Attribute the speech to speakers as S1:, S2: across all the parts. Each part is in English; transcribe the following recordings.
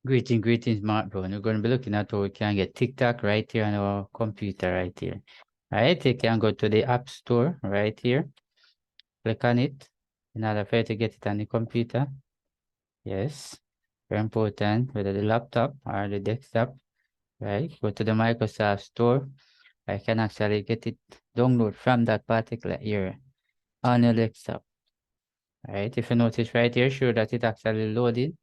S1: Greetings, Mark Brown. We're going to be looking at how we can get TikTok right here on our computer right here. Right, you can go to the App Store right here. Click on it in order for you to get it on the computer. Yes, very important, whether the laptop or the desktop. Right, go to the Microsoft Store. I can actually get it download from that particular area on your desktop. Right, if you notice right here, show that it actually loaded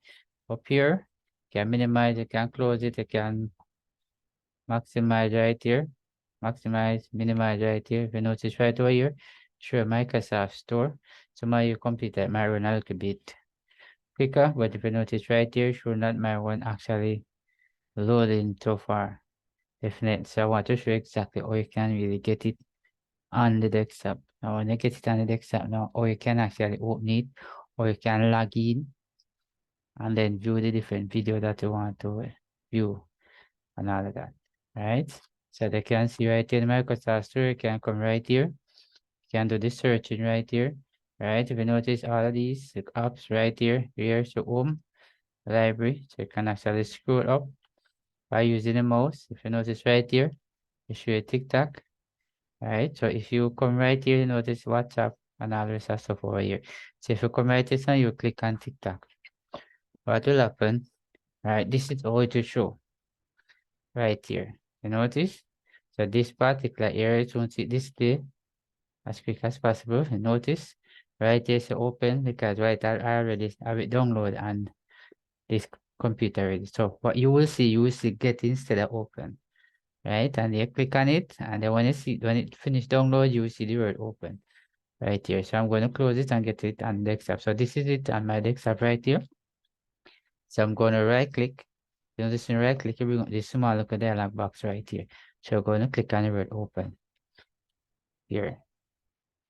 S1: up here. You can minimize, you can close it, you can maximize right here, maximize, minimize right here. If you notice right over here, show Microsoft Store. So my computer might run a little bit quicker, but if you notice right here, sure not my one actually loading so far. Definitely. So I want to show you exactly how you can really get it on the desktop. Now when you get it on the desktop now, or you can actually open it, or you can log in and then view the different video that you want to view and all of that. Right? So they can see right here in Microsoft Store, you can come right here. You can do the searching right here. Right? If you notice all of these apps right here, here's your home library. So you can actually scroll up by using the mouse. If you notice right here, you show you TikTok. Right? So if you come right here, you notice WhatsApp and all the rest of stuff over here. So if you come right here, so you click on TikTok. What will happen? Right? This is all to show right here. You notice? So this particular area is going to display as quick as possible. You notice right here is open because right I already have it download on this computer already. So what you will see get instead of open. Right? And you click on it and then when it finish download, you will see the word open right here. So I'm going to close it and get it on desktop. So this is it on my desktop right here. So I'm going to right click. You notice in right click, you bring up this small little dialog box right here. So I'm going to click on the word open here.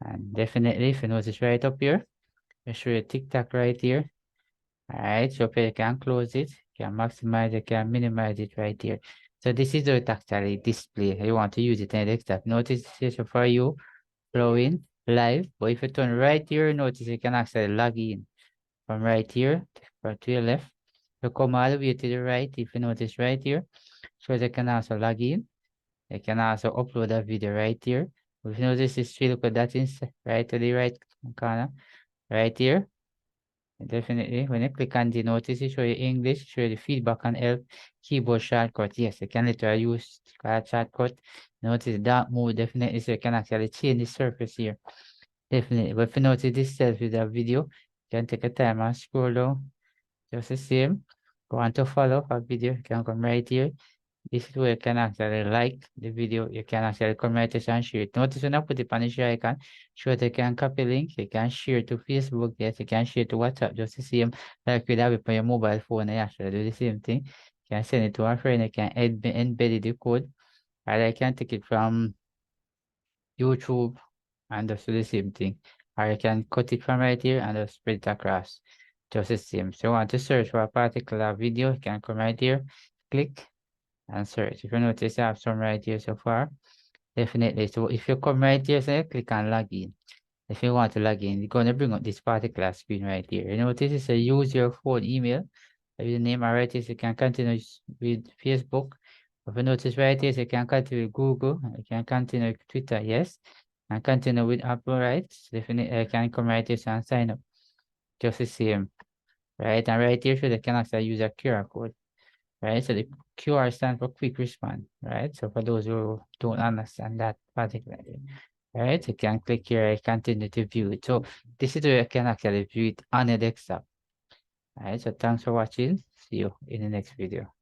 S1: And definitely, if you notice right up here, I show you TikTok right here. All right, so you can close it, you can maximize it, you can minimize it right here. So this is how it actually display. You want to use it in the desktop. Notice this is for you flowing live, but if you turn right here, notice you can actually log in from right here to your left. You come all the way to the right, if you notice right here, so you can also log in. You can also upload a video right here. If you notice this three look at that is right to the right corner, right here. Definitely, when you click on the notice, it show you English, show you the feedback and help, keyboard shortcut. Yes, you can literally use shortcut. Notice that move definitely, so you can actually change the surface here. Definitely, but if you notice this self with a video, you can take a time and scroll down, just the same. Go on to follow a video, you can come right here. This is where you can actually like the video. You can actually comment it and share it. Notice when I put it on the share icon, sure you can copy link. You can share to Facebook. Yes, you can share to WhatsApp. Just the same like with that on your mobile phone. You actually do the same thing. You can send it to a friend. You can embed the code. Or I can take it from YouTube and just do the same thing. Or you can cut it from right here and just spread it across. Just the same. So you want to search for a particular video, you can come right here, click and search. If you notice, I have some right here so far. Definitely. So if you come right here, say click on login. If you want to log in, you're going to bring up this particular screen right here. You notice it says use your phone email. If you name right here, you can continue with Facebook. If you notice right here, you can continue with Google. You can continue with Twitter, yes. And continue with Apple, right? Definitely, you can come right here and sign up. Just the same, right? And right here, so they can actually use a QR code. Right? So the QR stands for quick response, right? So for those who don't understand that particularly, right? You can click here, and continue to view it. So this is where you can actually view it on your desktop. All right, so thanks for watching. See you in the next video.